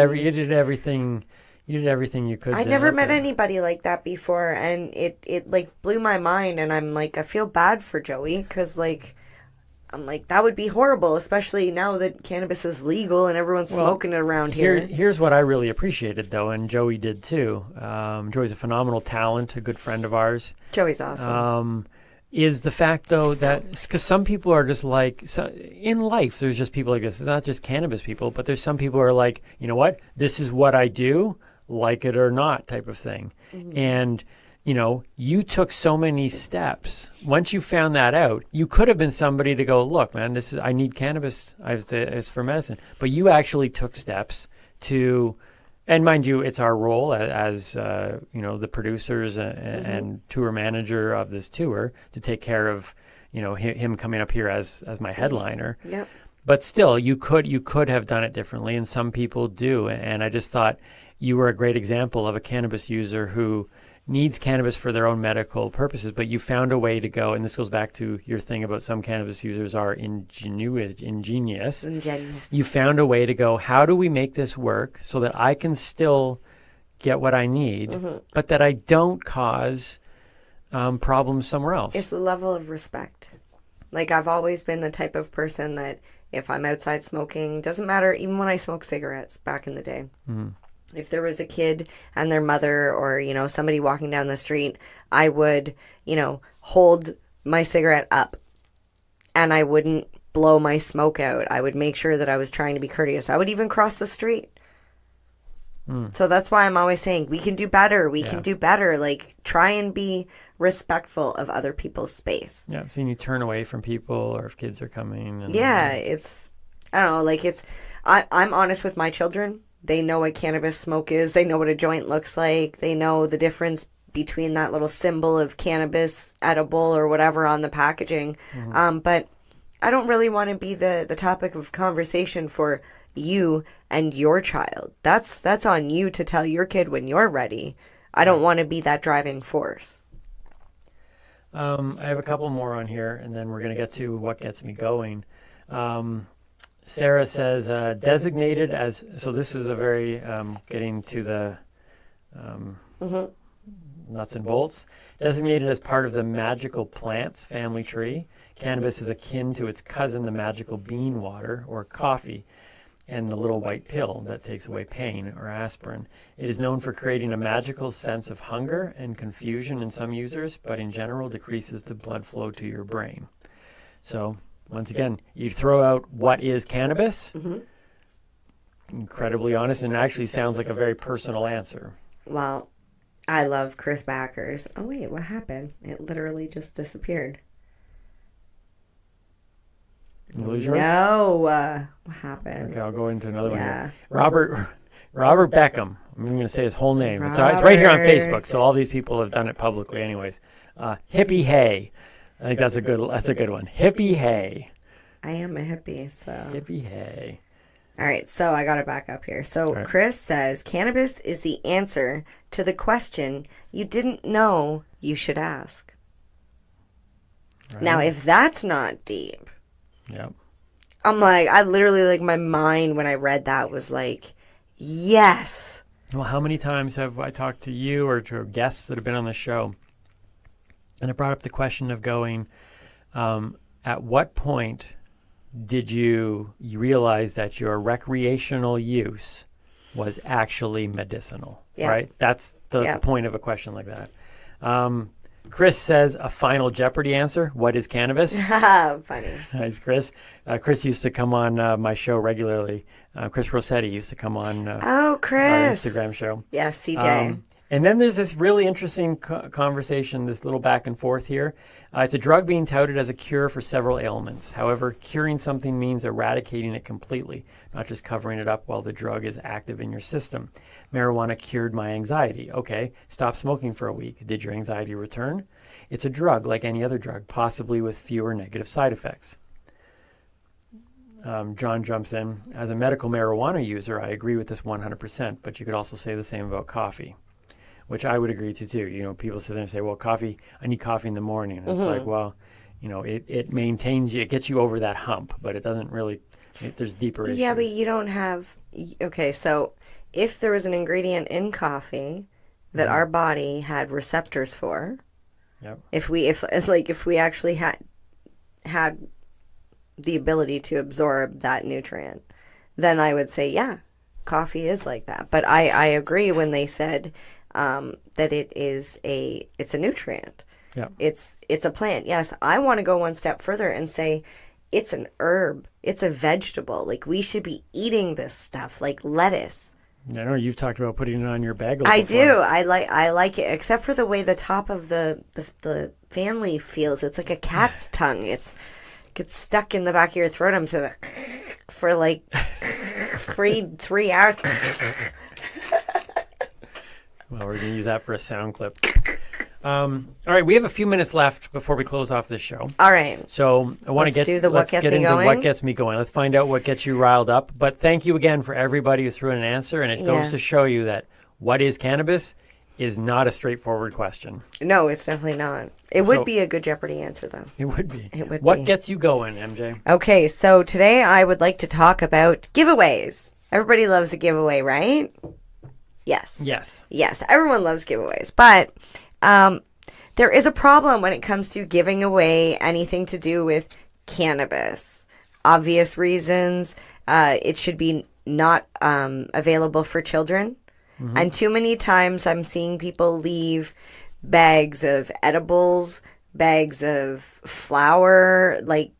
everything you could. I'd never met anybody like that before, and it like blew my mind. And I'm like, I feel bad for Joey because, like, I'm like, that would be horrible, especially now that cannabis is legal and everyone's smoking it around here. Here's what I really appreciated, though, and Joey did too. Joey's a phenomenal talent, a good friend of ours. Joey's awesome. Is the fact, though, that because some people are just like, in life, there's just people like this. It's not just cannabis people, but there's some people who are like, you know what, this is what I do, like it or not, type of thing. And you took so many steps. Once you found that out, you could have been somebody to go, look, man, I need cannabis it's for medicine. But you actually took steps to, and mind you, it's our role as the producers and tour manager of this tour to take care of, him coming up here as my headliner. Yep. But still, you could have done it differently, and some people do. And I just thought you were a great example of a cannabis user who needs cannabis for their own medical purposes, but you found a way to go, and this goes back to your thing about some cannabis users are ingenious. You found a way to go, how do we make this work so that I can still get what I need, but that I don't cause problems somewhere else? It's the level of respect. Like, I've always been the type of person that if I'm outside smoking, doesn't matter, even when I smoked cigarettes back in the day, If there was a kid and their mother or, somebody walking down the street, I would, hold my cigarette up and I wouldn't blow my smoke out. I would make sure that I was trying to be courteous. I would even cross the street. So that's why I'm always saying we can do better. We can do better. Like, try and be respectful of other people's space. Yeah, I've seen you turn away from people or if kids are coming. And, I don't know, like I'm honest with my children. They know what cannabis smoke is. They know what a joint looks like. They know the difference between that little symbol of cannabis edible or whatever on the packaging. But I don't really want to be the topic of conversation for you and your child. That's on you to tell your kid when you're ready. I don't want to be that driving force. I have a couple more on here, and then we're going to get to what gets me going. Sarah says, designated as, so this is a very, getting to the nuts and bolts. Designated as part of the magical plants family tree, cannabis is akin to its cousin, the magical bean water or coffee, and the little white pill that takes away pain or aspirin. It is known for creating a magical sense of hunger and confusion in some users, but in general decreases the blood flow to your brain. So, once again, you throw out what is cannabis, incredibly honest, and it actually sounds like a very personal answer. Well, I love Chris Backers. Oh, wait, what happened? It literally just disappeared. You lose yours? No. What happened? Okay, I'll go into another one here. Robert Beckham. I'm going to say his whole name. It's right here on Facebook, so all these people have done it publicly anyways. Hippie Hay. I think that's a good one. Hippie Hay. I am a hippie, so. Hippie Hay. All right, so I got to back up here. So right. Chris says, cannabis is the answer to the question you didn't know you should ask. Right. Now, if that's not deep, yep. I'm like, I literally, like, my mind when I read that was like, yes. Well, how many times have I talked to you or to guests that have been on the show, and I brought up the question of going, at what point did you realize that your recreational use was actually medicinal, right? That's the point of a question like that. Chris says a Final Jeopardy answer. What is cannabis? Funny. Nice, Chris. Chris used to come on my show regularly. Chris Rossetti used to come on Chris. our Instagram show. Yes, CJ. And then there's this really interesting conversation, this little back and forth here. It's a drug being touted as a cure for several ailments. However, curing something means eradicating it completely, not just covering it up while the drug is active in your system. Marijuana cured my anxiety. Okay, stop smoking for a week. Did your anxiety return? It's a drug like any other drug, possibly with fewer negative side effects. John jumps in. As a medical marijuana user, I agree with this 100%, but you could also say the same about coffee, which I would agree to too. You know, people sit there and say, well, coffee, I need coffee in the morning. And it's like, well, you know, it maintains you, it gets you over that hump, but it doesn't really, there's deeper issues. Yeah, but you don't have, okay, so if there was an ingredient in coffee that our body had receptors for, if we actually had the ability to absorb that nutrient, then I would say, yeah, coffee is like that. But I agree when they said that it's a nutrient. Yeah. It's a plant. Yes, I want to go one step further and say it's an herb. It's a vegetable. Like, we should be eating this stuff, like lettuce. I know you've talked about putting it on your bagel. I before. do. I like it, except for the way the top of the fan leaf feels. It's like a cat's tongue. It gets stuck in the back of your throat. I'm so for like 3 hours. Well, we're going to use that for a sound clip. All right, we have a few minutes left before we close off this show. All right. So I want to get into what gets me going. Let's find out what gets you riled up. But thank you again for everybody who threw in an answer. And it goes to show you that what is cannabis is not a straightforward question. No, it's definitely not. It would be a good Jeopardy answer, though. It would be. It would What be. gets you going, MJ? Okay, so today I would like to talk about giveaways. Everybody loves a giveaway, right? Yes. Yes, everyone loves giveaways. But there is a problem when it comes to giving away anything to do with cannabis. Obvious reasons. It should be not available for children. And too many times I'm seeing people leave bags of edibles, bags of flour, like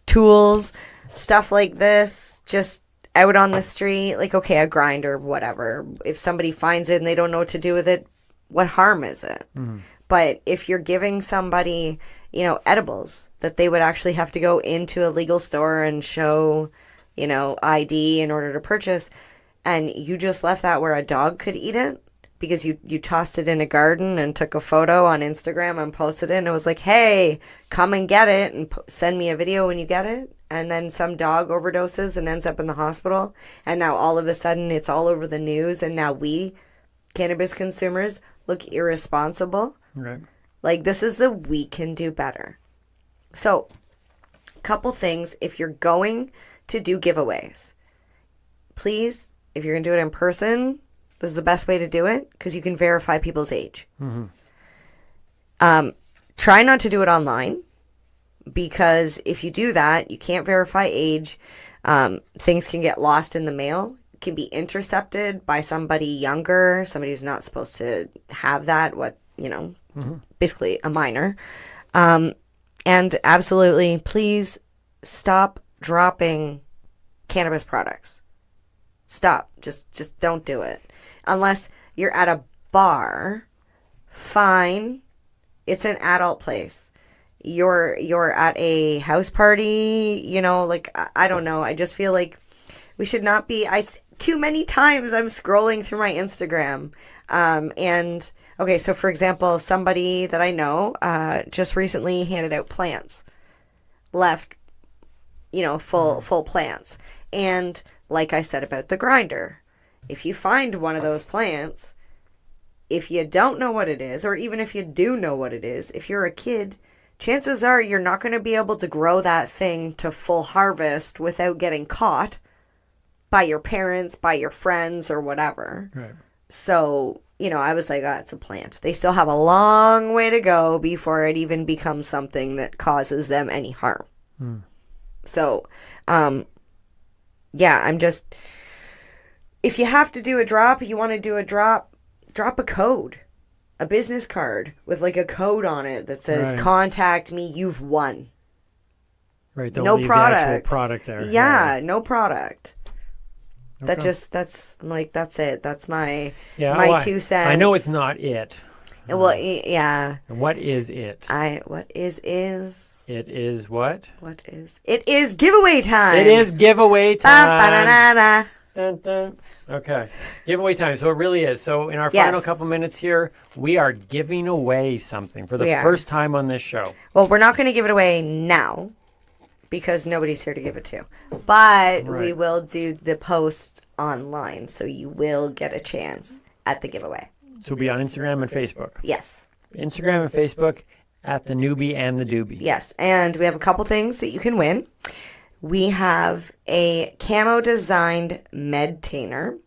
tools, stuff like this, just out on the street. Like, okay, a grinder, whatever. If somebody finds it and they don't know what to do with it, what harm is it? But if you're giving somebody, you know, edibles, that they would actually have to go into a legal store and show, you know, ID in order to purchase, and you just left that where a dog could eat it because you tossed it in a garden and took a photo on Instagram and posted it, and it was like, hey, come and get it and send me a video when you get it. And then some dog overdoses and ends up in the hospital, and now all of a sudden it's all over the news, and now we, cannabis consumers, look irresponsible. Right. Like, this is the we can do better. So, couple things. If you're going to do giveaways, please, if you're going to do it in person, this is the best way to do it because you can verify people's age. Try not to do it online because if you do that, you can't verify age. Things can get lost in the mail. Can be intercepted by somebody younger, somebody who's not supposed to have that, basically a minor. And absolutely, please stop dropping cannabis products. Stop. Just don't do it. Unless you're at a bar, fine. It's an adult place. You're at a house party, I don't know. I just feel like we should not be. Too many times I'm scrolling through my Instagram. And okay, so for example, somebody that I know just recently handed out plants, left, full plants. And like I said about the grinder, if you find one of those plants, if you don't know what it is, or even if you do know what it is, if you're a kid, chances are you're not going to be able to grow that thing to full harvest without getting caught by your parents, by your friends, or whatever. Right. So, I was like, it's a plant. They still have a long way to go before it even becomes something that causes them any harm. So, I'm just, if you have to do a drop, you want to do a drop a code, a business card with like a code on it that says, contact me, you've won. Right. Don't no leave product. The actual product there. Yeah, no product. Okay. That's it. That's my 2 cents. I know it's not it. Well, yeah. What is it? What is It is what? It is giveaway time. It is giveaway time. Ba-ba-da-da-da. Dun, dun. Okay. Giveaway time. So it really is. So in our final couple minutes here, we are giving away something for the first time on this show. Well, we're not going to give it away now because nobody's here to give it to. But we will do the post online, so you will get a chance at the giveaway. So it'll be on Instagram and Facebook. Yes. Instagram and Facebook at the Noobie and The Doobie. Yes, and we have a couple things that you can win. We have a camo-designed medtainer,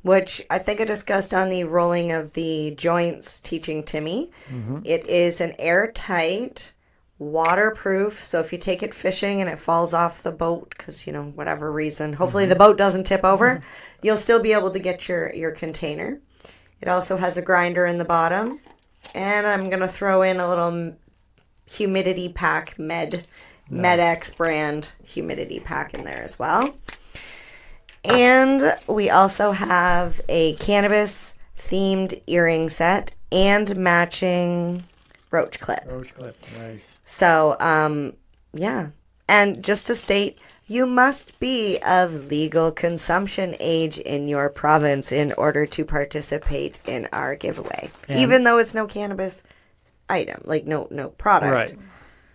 which I think I discussed on the rolling of the joints teaching Timmy. It is an airtight, waterproof, so if you take it fishing and it falls off the boat because whatever reason, hopefully the boat doesn't tip over, you'll still be able to get your container. It also has a grinder in the bottom, and I'm gonna throw in a little humidity pack, MedX brand humidity pack in there as well. And we also have a cannabis themed earring set and matching roach clip. Nice. So, and just to state, you must be of legal consumption age in your province in order to participate in our giveaway, even though it's no cannabis item, like no product. Right.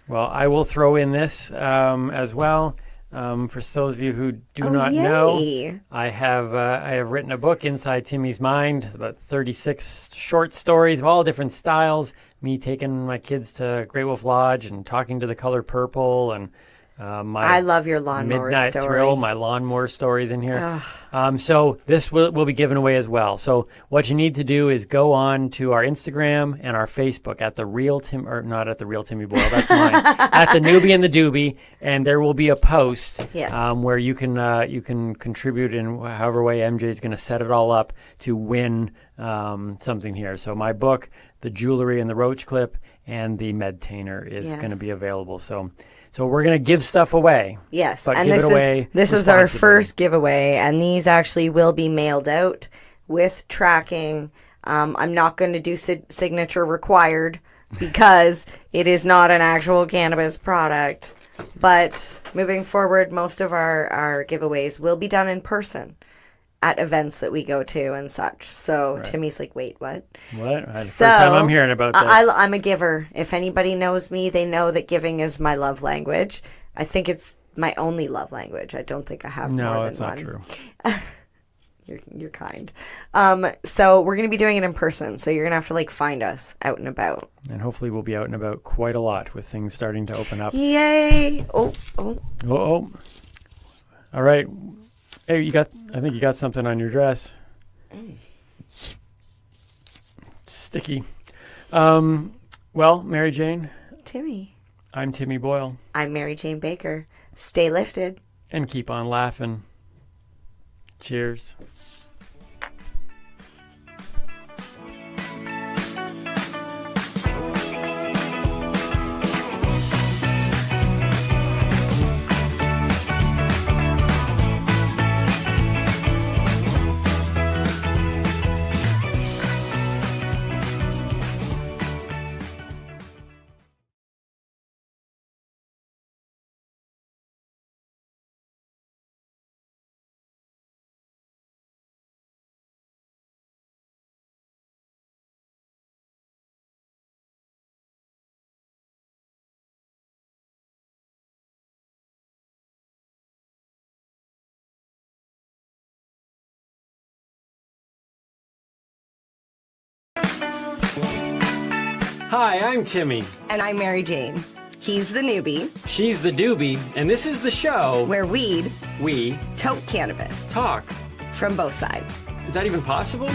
Well, I will throw in this as well. For those of you who do not know, I have written a book, Inside Timmy's Mind, about 36 short stories of all different styles. Me taking my kids to Great Wolf Lodge and talking to the color purple and My I love your lawnmower Midnight story. Thrill, my lawnmower stories in here. So this will be given away as well. So what you need to do is go on to our Instagram and our Facebook at the Real Tim, or not at the Real Timmy Boyle, that's mine, at the Noobie and The Doobie, and there will be a post where you can contribute in however way MJ is going to set it all up to win something here. So my book, the jewelry and the roach clip, and the Medtainer is going to be available. So we're going to give stuff away. Yes, but and give it away this is our first giveaway, and these actually will be mailed out with tracking. I'm not going to do signature required because it is not an actual cannabis product. But moving forward, most of our giveaways will be done in person at events that we go to and such. So Timmy's like, wait, what? What? First time I'm hearing about this. I'm a giver. If anybody knows me, they know that giving is my love language. I think it's my only love language. I don't think I have more than one. No, that's not true. You're kind. So we're going to be doing it in person. So you're going to have to like find us out and about. And hopefully we'll be out and about quite a lot with things starting to open up. Yay! Oh. All right. Hey, I think you got something on your dress. Sticky. Well, Mary Jane. Timmy. I'm Timmy Boyle. I'm Mary Jane Baker. Stay lifted. And keep on laughing. Cheers. Hi, I'm Timmy. And I'm Mary Jane. He's the newbie. She's the doobie, and this is the show where we tote cannabis talk from both sides. Is that even possible?